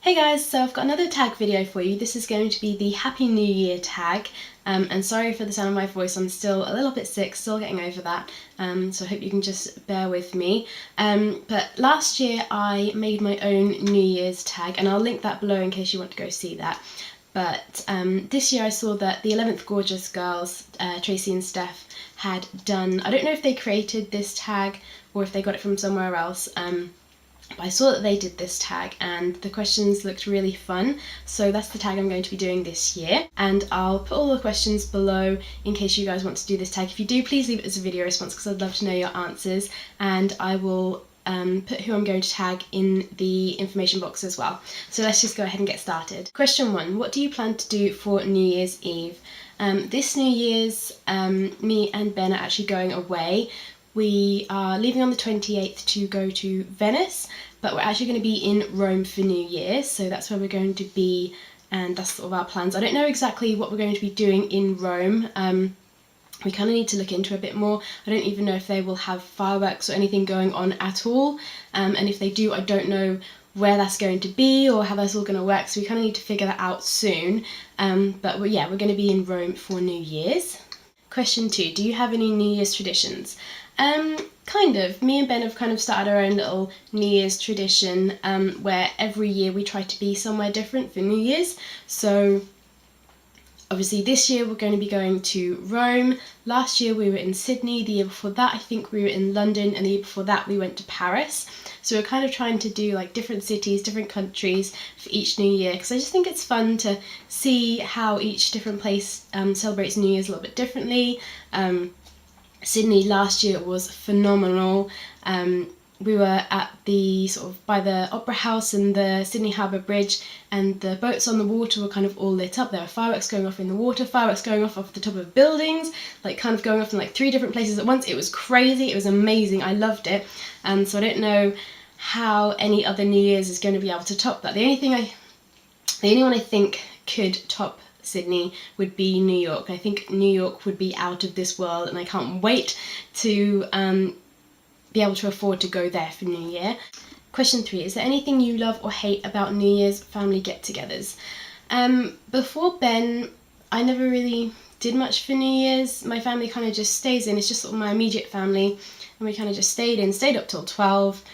Hey guys, so I've got another tag video for you. This is going to be the Happy New Year tag. And sorry for the sound of my voice, I'm still a little bit sick, still getting over that, so I hope you can just bear with me. But last year I made my own New Year's tag, and I'll link that below in case you want to go see that. But this year I saw that the 11th Gorgeous girls, Tracy and Steph, had done, I don't know if they created this tag or if they got it from somewhere else, but I saw that they did this tag and the questions looked really fun, so that's the tag I'm going to be doing this year. And I'll put all the questions below in case you guys want to do this tag. If you do, please leave it as a video response because I'd love to know your answers, and I will put who I'm going to tag in the information box as well. So let's just go ahead and get started. Question 1. What do you plan to do for New Year's Eve? This New Year's, me and Ben are actually going away. We are leaving on the 28th to go to Venice, but we're actually going to be in Rome for New Year, so that's where we're going to be, and that's sort of our plans. I don't know exactly what we're going to be doing in Rome. We kind of need to look into a bit more. I don't even know if they will have fireworks or anything going on at all, and if they do, I don't know where that's going to be or how that's all going to work, so we kind of need to figure that out soon. But yeah, we're going to be in Rome for New Year's. Question 2. Do you have any New Year's traditions? Kind of. Me and Ben have kind of started our own little New Year's tradition where every year we try to be somewhere different for New Year's. So obviously this year we're going to be going to Rome. Last year we were in Sydney. The year before that I think we were in London, and the year before that we went to Paris. So we're kind of trying to do like different cities, different countries for each New Year, because I just think it's fun to see how each different place celebrates New Year's a little bit differently. Sydney last year was phenomenal. We were at the sort of by the Opera House and the Sydney Harbour Bridge, and the boats on the water were kind of all lit up. There were fireworks going off in the water, fireworks going off the top of buildings, like kind of going off in like 3 different places at once. It was crazy, it was amazing, I loved it. So I don't know how any other New Year's is going to be able to top that. The only one I think could top Sydney would be New York. I think New York would be out of this world, and I can't wait to be able to afford to go there for New Year. Question 3. Is there anything you love or hate about New Year's family get-togethers? Before Ben, I never really did much for New Year's. My family kind of just stays in. It's just sort of my immediate family, and we kind of just stayed up till 12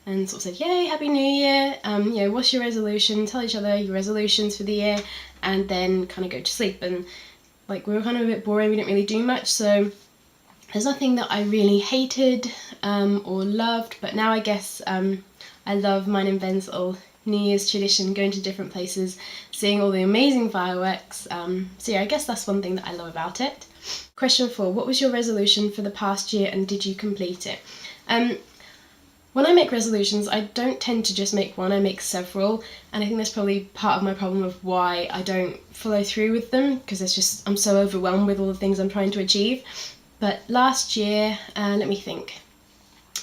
and sort of said, yay, Happy New Year, you know, what's your resolution? Tell each other your resolutions for the year, and then kind of go to sleep. And like, we were kind of a bit boring, we didn't really do much, so there's nothing that I really hated or loved. But now I guess I love mine and Ben's little New Year's tradition, going to different places, seeing all the amazing fireworks. So yeah, I guess that's one thing that I love about it. Question 4. What was your resolution for the past year, and did you complete it? When I make resolutions, I don't tend to just make one, I make several, and I think that's probably part of my problem of why I don't follow through with them, because I'm so overwhelmed with all the things I'm trying to achieve. But last year, let me think,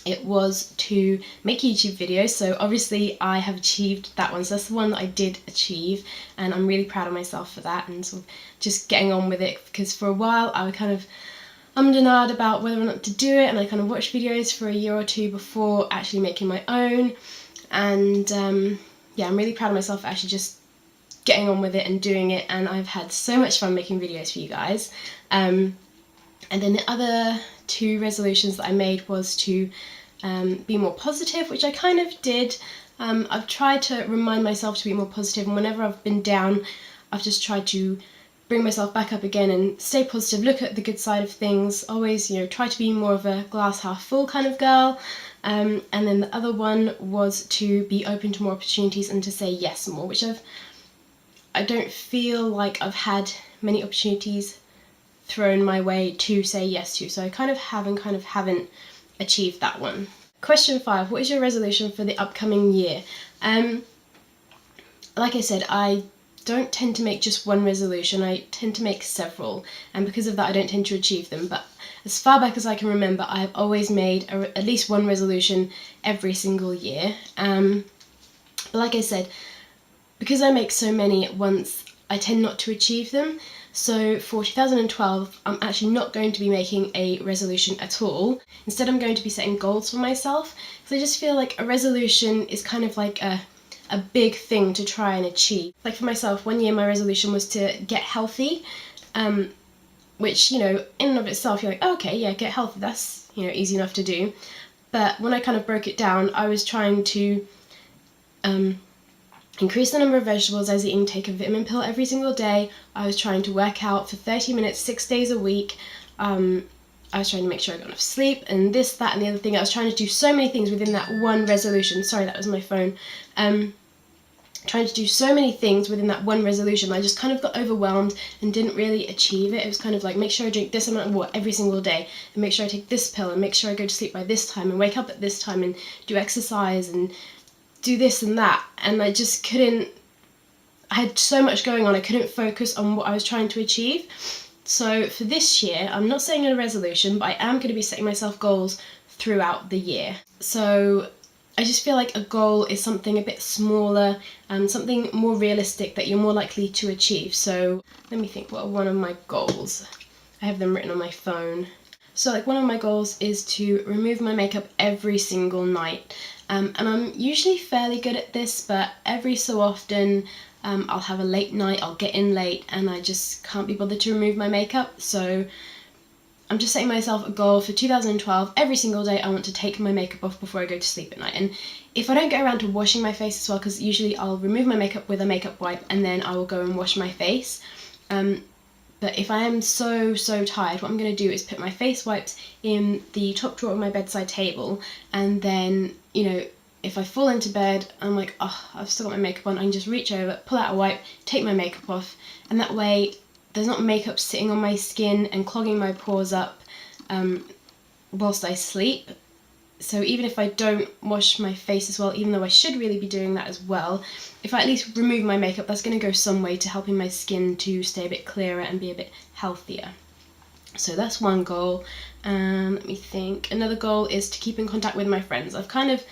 it was to make YouTube videos, so obviously I have achieved that one, so that's the one that I did achieve, and I'm really proud of myself for that, and sort of just getting on with it, because for a while I would kind of ummed and ahed about whether or not to do it, and I kind of watched videos for a year or two before actually making my own, and yeah, I'm really proud of myself for actually just getting on with it and doing it, and I've had so much fun making videos for you guys. And then the other 2 resolutions that I made was to be more positive, which I kind of did. I've tried to remind myself to be more positive, and whenever I've been down, I've just tried to bring myself back up again and stay positive, look at the good side of things, always, you know, try to be more of a glass half full kind of girl. And then the other one was to be open to more opportunities and to say yes more, which I don't feel like I've had many opportunities thrown my way to say yes to, so I kind of haven't achieved that one. Question 5. What is your resolution for the upcoming year? Like I said, I don't tend to make just one resolution, I tend to make several, and because of that I don't tend to achieve them. But as far back as I can remember, I have always made at least one resolution every single year. But like I said, because I make so many at once, I tend not to achieve them. So for 2012, I'm actually not going to be making a resolution at all. Instead, I'm going to be setting goals for myself. So I just feel like a resolution is kind of like a a big thing to try and achieve. Like for myself, one year my resolution was to get healthy, which, you know, in and of itself, you're like, oh, okay, yeah, get healthy, that's, you know, easy enough to do. But when I kind of broke it down, I was trying to increase the number of vegetables I was eating, take a vitamin pill every single day. I was trying to work out for 30 minutes, 6 days a week. I was trying to make sure I got enough sleep, and this, that, and the other thing. I was trying to do so many things within that one resolution. Sorry, that was my phone. Trying to do so many things within that one resolution. I just kind of got overwhelmed and didn't really achieve it. It was kind of like, make sure I drink this amount of water every single day, and make sure I take this pill, and make sure I go to sleep by this time, and wake up at this time, and do exercise, and do this and that. And I just couldn't, I had so much going on, I couldn't focus on what I was trying to achieve. So for this year, I'm not setting a resolution, but I am going to be setting myself goals throughout the year. So I just feel like a goal is something a bit smaller and something more realistic that you're more likely to achieve. So let me think, what are one of my goals? I have them written on my phone. So like one of my goals is to remove my makeup every single night. And I'm usually fairly good at this, but every so often I'll have a late night, I'll get in late, and I just can't be bothered to remove my makeup. So I'm just setting myself a goal for 2012. Every single day I want to take my makeup off before I go to sleep at night. And if I don't get around to washing my face as well, because usually I'll remove my makeup with a makeup wipe and then I will go and wash my face. But if I am so tired, what I'm going to do is put my face wipes in the top drawer of my bedside table, and then, you know, if I fall into bed, I'm like, oh, I've still got my makeup on, I can just reach over, pull out a wipe, take my makeup off, and that way there's not makeup sitting on my skin and clogging my pores up whilst I sleep. So even if I don't wash my face as well, even though I should really be doing that as well, if I at least remove my makeup, that's going to go some way to helping my skin to stay a bit clearer and be a bit healthier. So that's one goal. Let me think. Another goal is to keep in contact with my friends. I've kind of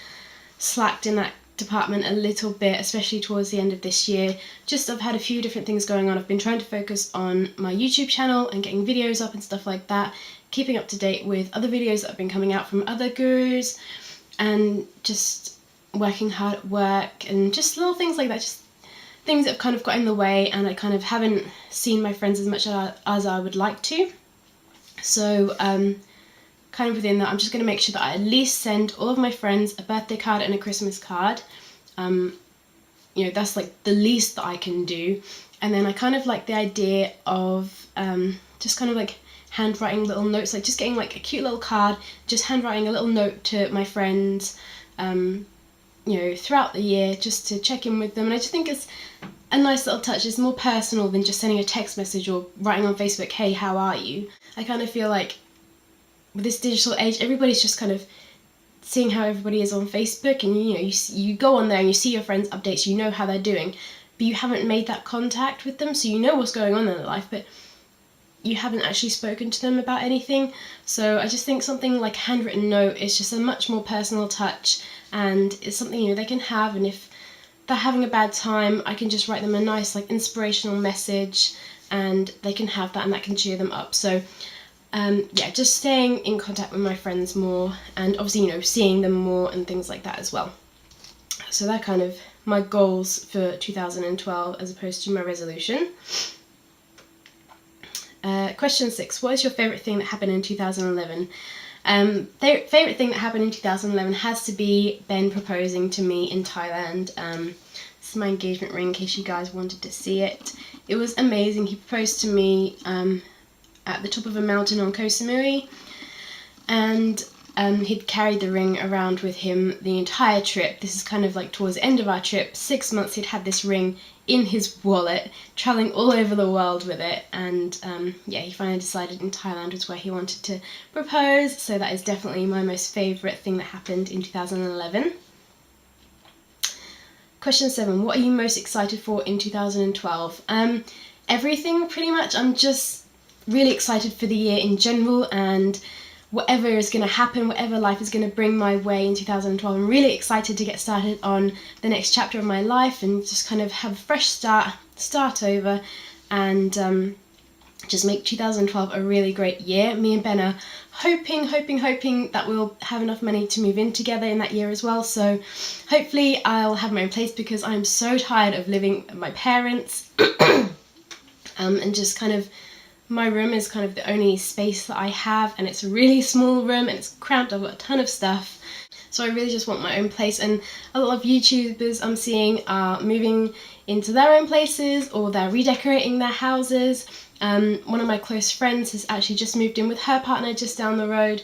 slacked in that department a little bit, especially towards the end of this year. Just I've had a few different things going on. I've been trying to focus on my YouTube channel and getting videos up and stuff like that, keeping up to date with other videos that have been coming out from other gurus, and just working hard at work and just little things like that, just things that have kind of got in the way, and I kind of haven't seen my friends as much as I would like to. So kind of within that, I'm just going to make sure that I at least send all of my friends a birthday card and a Christmas card. You know, that's like the least that I can do. And then I kind of like the idea of just kind of like handwriting little notes, like just getting like a cute little card, just handwriting a little note to my friends, you know, throughout the year, just to check in with them. And I just think it's a nice little touch. It's more personal than just sending a text message or writing on Facebook, hey, how are you? I kind of feel like with this digital age, everybody's just kind of seeing how everybody is on Facebook, and you know, you go on there and you see your friends' updates, you know how they're doing, but you haven't made that contact with them, so you know what's going on in their life, but you haven't actually spoken to them about anything. So I just think something like a handwritten note is just a much more personal touch, and it's something, you know, they can have, and if they're having a bad time, I can just write them a nice like inspirational message, and they can have that, and that can cheer them up. So yeah, just staying in contact with my friends more, and obviously, you know, seeing them more and things like that as well. So that kind of my goals for 2012 as opposed to my resolution. Question 6. What is your favourite thing that happened in 2011? Favourite thing that happened in 2011 has to be Ben proposing to me in Thailand. This is my engagement ring in case you guys wanted to see it. It was amazing. He proposed to me at the top of a mountain on Koh Samui, and he'd carried the ring around with him the entire trip. This is kind of like towards the end of our trip. 6 months he'd had this ring in his wallet, travelling all over the world with it, and yeah, he finally decided in Thailand was where he wanted to propose, so that is definitely my most favourite thing that happened in 2011. Question 7. What are you most excited for in 2012? Everything, pretty much. I'm just really excited for the year in general, and whatever is going to happen, whatever life is going to bring my way in 2012. I'm really excited to get started on the next chapter of my life and just kind of have a fresh start over, and just make 2012 a really great year. Me and Ben are hoping that we'll have enough money to move in together in that year as well. So hopefully I'll have my own place, because I'm so tired of living with my parents. And just kind of, my room is kind of the only space that I have, and it's a really small room and it's cramped. I've got a ton of stuff. So I really just want my own place, and a lot of YouTubers I'm seeing are moving into their own places, or they're redecorating their houses. One of my close friends has actually just moved in with her partner just down the road,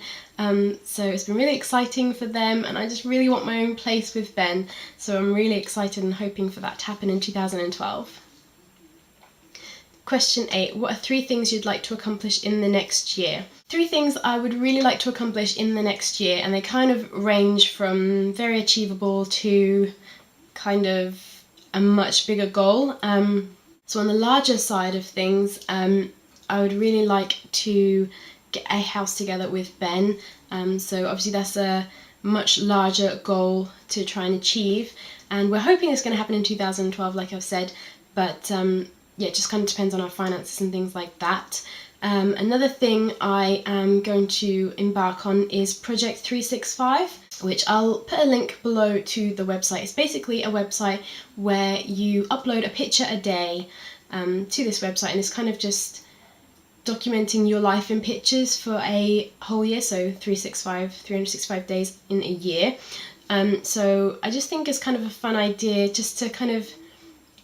so it's been really exciting for them, and I just really want my own place with Ben, so I'm really excited and hoping for that to happen in 2012. Question 8. What are 3 things you'd like to accomplish in the next year? 3 things I would really like to accomplish in the next year, and they kind of range from very achievable to kind of a much bigger goal. So on the larger side of things, I would really like to get a house together with Ben. So obviously that's a much larger goal to try and achieve, and we're hoping it's going to happen in 2012, like I've said, but yeah, it just kind of depends on our finances and things like that. Another thing I am going to embark on is Project 365, which I'll put a link below to the website. It's basically a website where you upload a picture a day to this website, and it's kind of just documenting your life in pictures for a whole year, so 365 days in a year. So I just think it's kind of a fun idea, just to kind of,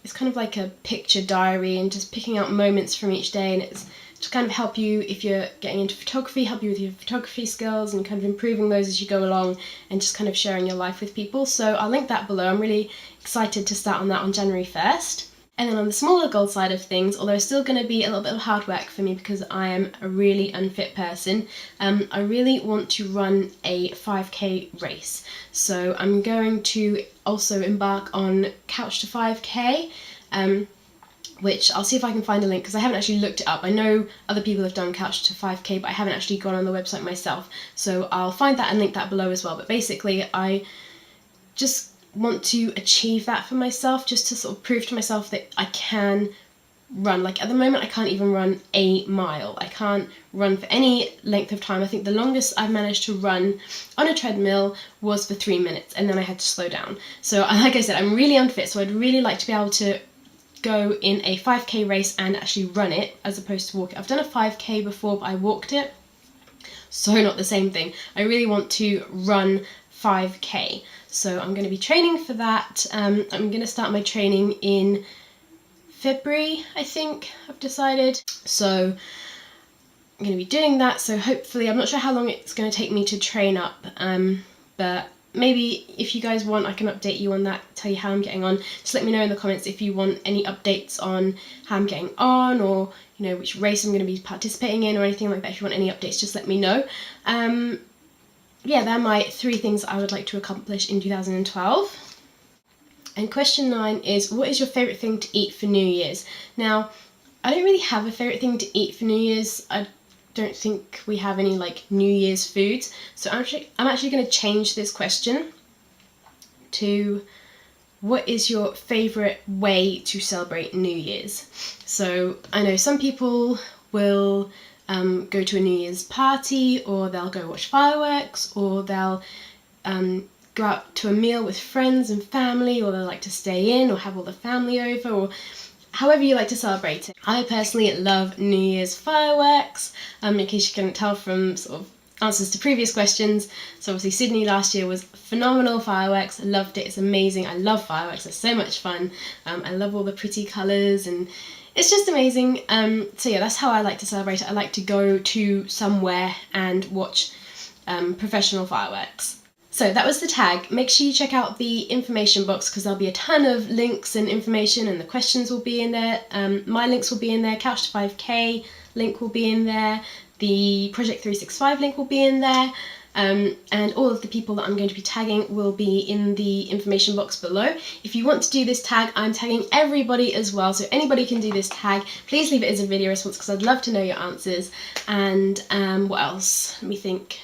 it's kind of like a picture diary, and just picking out moments from each day, and it's to kind of help you, if you're getting into photography, help you with your photography skills and kind of improving those as you go along, and just kind of sharing your life with people. So I'll link that below. I'm really excited to start on that on January 1st. And then on the smaller goal side of things, although it's still going to be a little bit of hard work for me because I am a really unfit person, I really want to run a 5k race. So I'm going to also embark on Couch to 5k, which I'll see if I can find a link, because I haven't actually looked it up. I know other people have done Couch to 5k, but I haven't actually gone on the website myself. So I'll find that and link that below as well. But basically, I just want to achieve that for myself, just to sort of prove to myself that I can run. Like at the moment I can't even run a mile. I can't run for any length of time. I think the longest I've managed to run on a treadmill was for 3 minutes, and then I had to slow down. So like I said, I'm really unfit, so I'd really like to be able to go in a 5k race and actually run it as opposed to walk it. I've done a 5k before, but I walked it, so not the same thing. I really want to run 5k. So I'm going to be training for that. I'm going to start my training in February, I think I've decided. So I'm going to be doing that. So hopefully, I'm not sure how long it's going to take me to train up, but maybe if you guys want, I can update you on that, tell you how I'm getting on. Just let me know in the comments if you want any updates on how I'm getting on, or you know, which race I'm going to be participating in or anything like that. If you want any updates, just let me know. Yeah, they're my 3 things I would like to accomplish in 2012. And question 9 is, what is your favourite thing to eat for New Year's? Now, I don't really have a favourite thing to eat for New Year's. I don't think we have any like New Year's foods. So I'm actually going to change this question to, what is your favourite way to celebrate New Year's? So I know some people will go to a New Year's party, or they'll go watch fireworks, or they'll go out to a meal with friends and family, or they'll like to stay in or have all the family over, or however you like to celebrate it. I personally love New Year's fireworks, in case you couldn't tell from sort of answers to previous questions. So obviously Sydney last year was phenomenal fireworks. I loved it. It's amazing. I love fireworks. They're so much fun. I love all the pretty colours, and it's just amazing. So yeah, that's how I like to celebrate it. I like to go to somewhere and watch professional fireworks. So that was the tag. Make sure you check out the information box, because there'll be a ton of links and information, and the questions will be in there. My links will be in there. Couch to 5k link will be in there. The Project 365 link will be in there. And all of the people that I'm going to be tagging will be in the information box below. If you want to do this tag, I'm tagging everybody as well, so anybody can do this tag. Please leave it as a video response, because I'd love to know your answers. And what else? Let me think.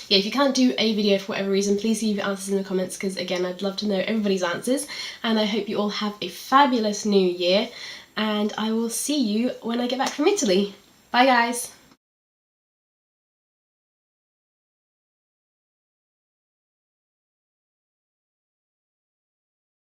Yeah, if you can't do a video for whatever reason, please leave your answers in the comments, because again, I'd love to know everybody's answers. And I hope you all have a fabulous new year. and I will see you when I get back from Italy. Bye guys!